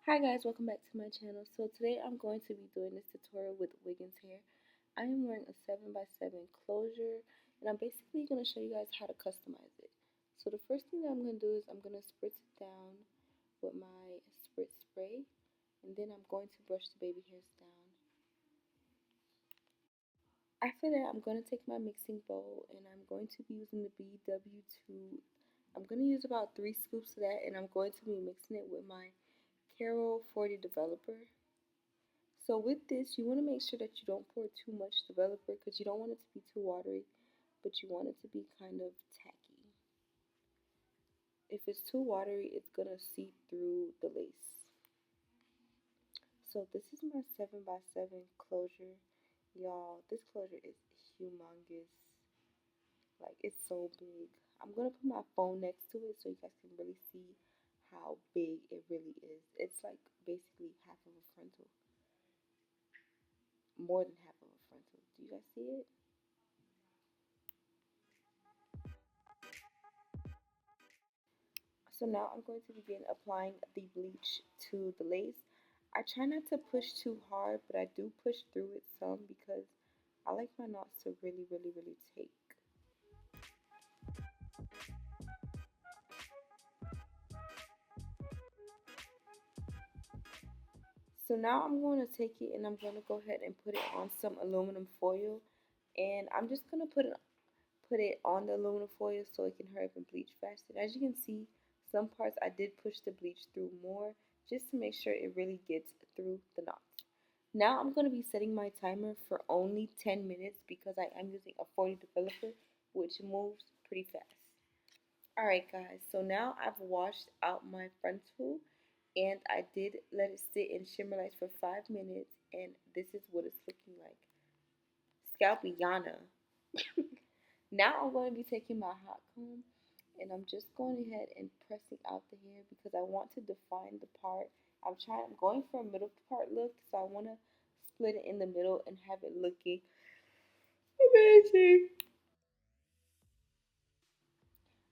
Hi guys, welcome back to my channel. So today I'm going to be doing this tutorial with Wiggins hair. I am wearing a 7x7 closure and I'm basically going to show you guys how to customize it. So the first thing that I'm going to do is I'm going to spritz it down with my spritz spray and then I'm going to brush the baby hairs down. After that I'm going to take my mixing bowl and I'm going to be using the BW2. I'm going to use about 3 scoops of that and I'm going to be mixing it with my Carol 40 developer. So with this, you want to make sure that you don't pour too much developer because you don't want it to be too watery, but you want it to be kind of tacky. If it's too watery, it's going to seep through the lace. So this is my 7x7 closure. Y'all, this closure is humongous. Like, it's so big. I'm going to put my phone next to it so you guys can really see how big it really is. It's like basically half of a frontal. More than half of a frontal. Do you guys see it? So now I'm going to begin applying the bleach to the lace. I try not to push too hard, but I do push through it some because I like my knots to really take. So now I'm going to take it and I'm going to go ahead and put it on some aluminum foil. And I'm just going to put it on the aluminum foil so it can hurry up and bleach faster. As you can see, some parts I did push the bleach through more just to make sure it really gets through the knots. Now I'm going to be setting my timer for only 10 minutes because I am using a 40 developer, which moves pretty fast. Alright guys, so now I've washed out my frontal and I did let it sit in shimmer lights for 5 minutes and this is what it's looking like. Scalpiana. Now I'm going to be taking my hot comb and I'm just going ahead and pressing out the hair because I want to define the part. I'm going for a middle part look, so I want to split it in the middle and have it looking amazing.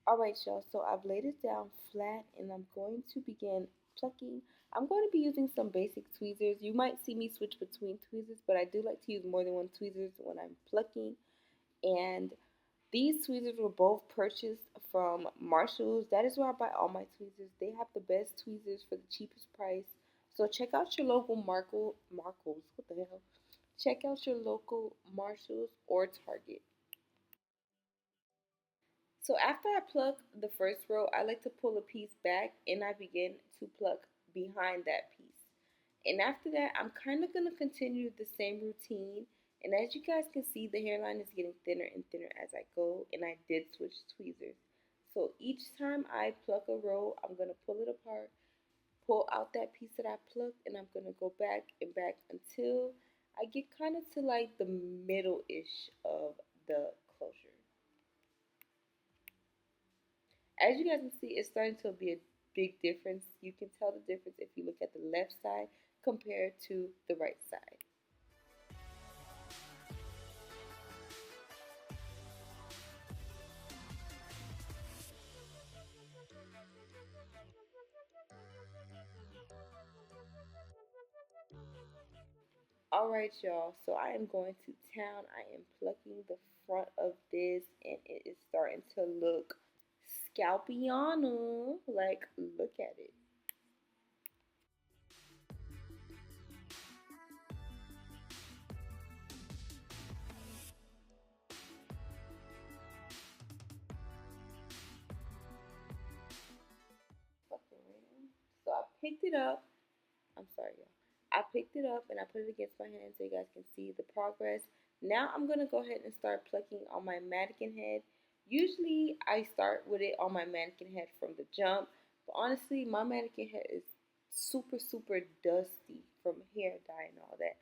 Alright y'all, so I've laid it down flat and I'm going to begin plucking. I'm going to be using some basic tweezers. You might see me switch between tweezers, but I do like to use more than one tweezers when I'm plucking. And these tweezers were both purchased from Marshalls. That is where I buy all my tweezers. They have the best tweezers for the cheapest price. So check out your local Markles. What the hell? Check out your local Marshalls or Target. So after I pluck the first row, I like to pull a piece back and I begin to pluck behind that piece. And after that, I'm kind of going to continue the same routine. And as you guys can see, the hairline is getting thinner and thinner as I go. And I did switch tweezers. So each time I pluck a row, I'm going to pull it apart, pull out that piece that I plucked, and I'm going to go back and back until I get kind of to like the middle-ish of the closure. As you guys can see, it's starting to be a big difference. You can tell the difference if you look at the left side compared to the right side. Alright y'all, so I am going to town. I am plucking the front of this and it is starting to look scalpiano. Like, look at it. Fucking random. So I picked it up. I'm sorry, y'all. I picked it up and I put it against my hand so you guys can see the progress. Now I'm going to go ahead and start plucking on my mannequin head. Usually I start with it on my mannequin head from the jump, but honestly my mannequin head is super dusty from hair dye and all that.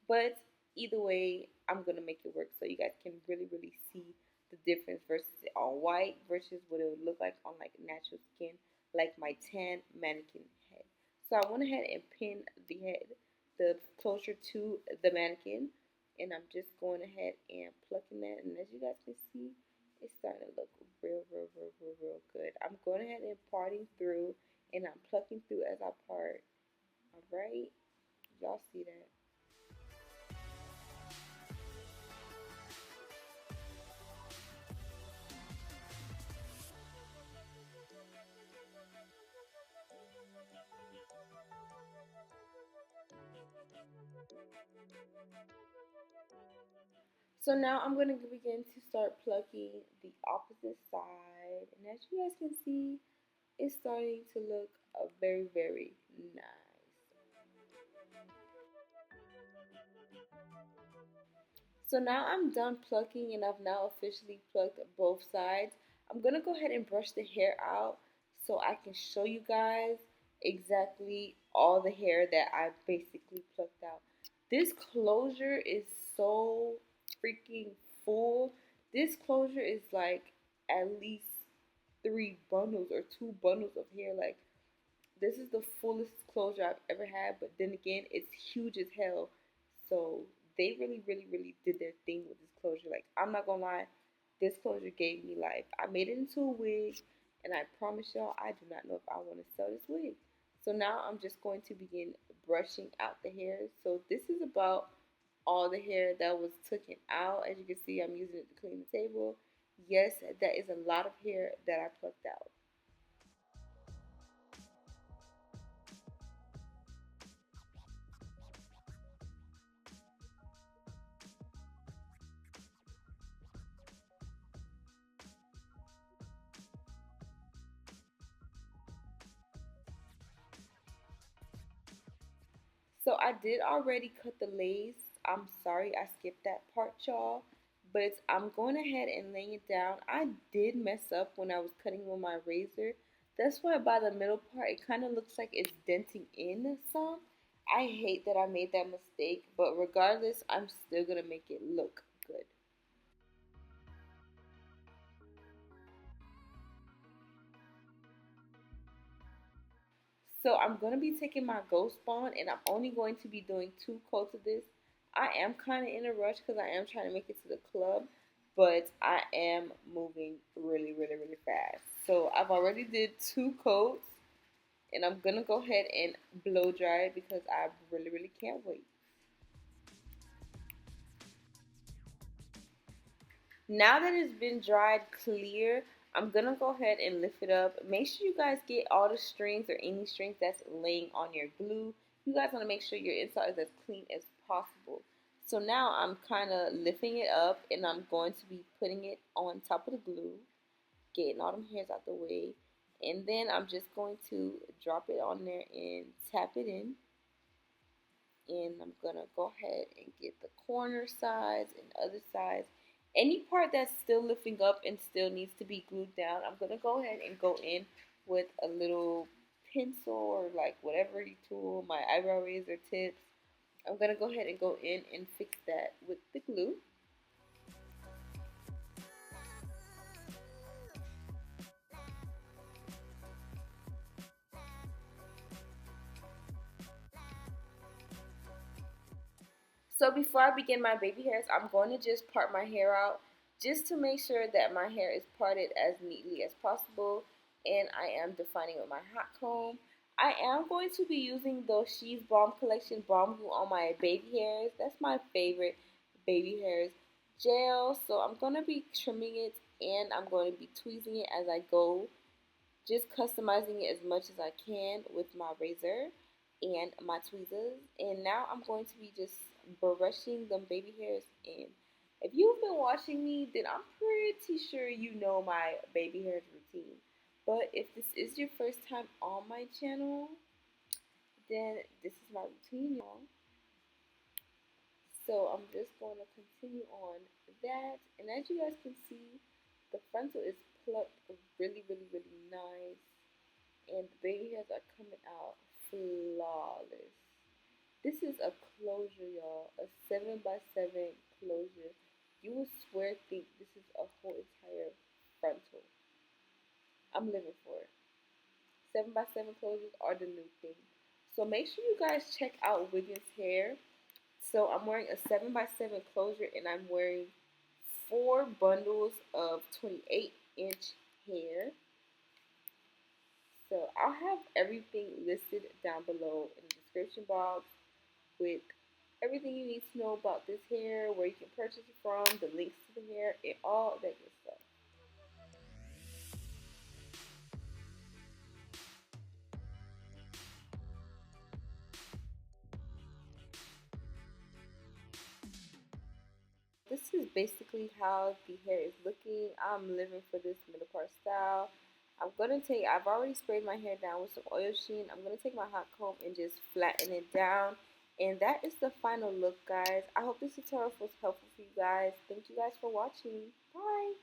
But either way, I'm going to make it work so you guys can really see the difference versus it on white versus what it would look like on like natural skin, like my tan mannequin head. So I went ahead and pinned the head, the closure to the mannequin, and I'm just going ahead and plucking that. And as you guys can see, it's starting to look real good. I'm going ahead and parting through, and I'm plucking through as I part. Alright, y'all see that. So now I'm going to begin to start plucking the opposite side. And as you guys can see, it's starting to look very, very nice. So now I'm done plucking and I've now officially plucked both sides. I'm going to go ahead and brush the hair out so I can show you guys exactly all the hair that I basically plucked out. This closure is so freaking full. This closure is like at least 3 bundles or 2 bundles of hair. Like, this is the fullest closure I've ever had, but then again, it's huge as hell. So they really, really, really did their thing with this closure. Like, I'm not gonna lie, this closure gave me life. I made it into a wig, and I promise y'all, I do not know if I want to sell this wig. So now I'm just going to begin brushing out the hair. So this is about all the hair that was taken out. As you can see, I'm using it to clean the table. Yes, that is a lot of hair that I plucked out. So I did already cut the lace. I'm sorry I skipped that part, y'all. But I'm going ahead and laying it down. I did mess up when I was cutting with my razor. That's why by the middle part, it kind of looks like it's denting in some. I hate that I made that mistake, but regardless, I'm still going to make it look good. So I'm going to be taking my Ghost Bond and I'm only going to be doing 2 coats of this. I am kind of in a rush because I am trying to make it to the club, but I am moving really, really, really fast. So I've already did 2 coats and I'm going to go ahead and blow dry it because I really, really can't wait. Now that it's been dried clear, I'm gonna go ahead and lift it up. Make sure you guys get all the strings or any strings that's laying on your glue. You guys want to make sure your inside is as clean as possible. So now I'm kind of lifting it up and I'm going to be putting it on top of the glue, getting all them hairs out the way. And then I'm just going to drop it on there and tap it in. And I'm gonna go ahead and get the corner sides and other sides. Any part that's still lifting up and still needs to be glued down, I'm gonna go ahead and go in with a little pencil or like whatever tool, my eyebrow razor tips. I'm gonna go ahead and go in and fix that with the glue. So before I begin my baby hairs, I'm going to just part my hair out just to make sure that my hair is parted as neatly as possible. And I am defining with my hot comb. I am going to be using the She's Balm Collection Balm Glue on my baby hairs. That's my favorite baby hairs gel. So I'm going to be trimming it and I'm going to be tweezing it as I go, just customizing it as much as I can with my razor and my tweezers. And now I'm going to be just brushing them baby hairs in. If you've been watching me, then I'm pretty sure you know my baby hairs routine. But if this is your first time on my channel, then this is my routine, y'all. So I'm just going to continue on that. And as you guys can see, the frontal is plucked really, really, really nice. And the baby hairs are coming out flawless. This is a closure, y'all. A 7x7 closure. You will swear think this is a whole entire frontal. I'm living for it. 7x7 closures are the new thing. So make sure you guys check out Wiggins hair. So I'm wearing a 7x7 closure and I'm wearing 4 bundles of 28-inch hair. So I'll have everything listed down below in the description box with everything you need to know about this hair, where you can purchase it from, the links to the hair, and all that good stuff. This is basically how the hair is looking. I'm living for this middle part style. I've already sprayed my hair down with some oil sheen. I'm gonna take my hot comb and just flatten it down. And that is the final look, guys. I hope this tutorial was helpful for you guys. Thank you guys for watching. Bye.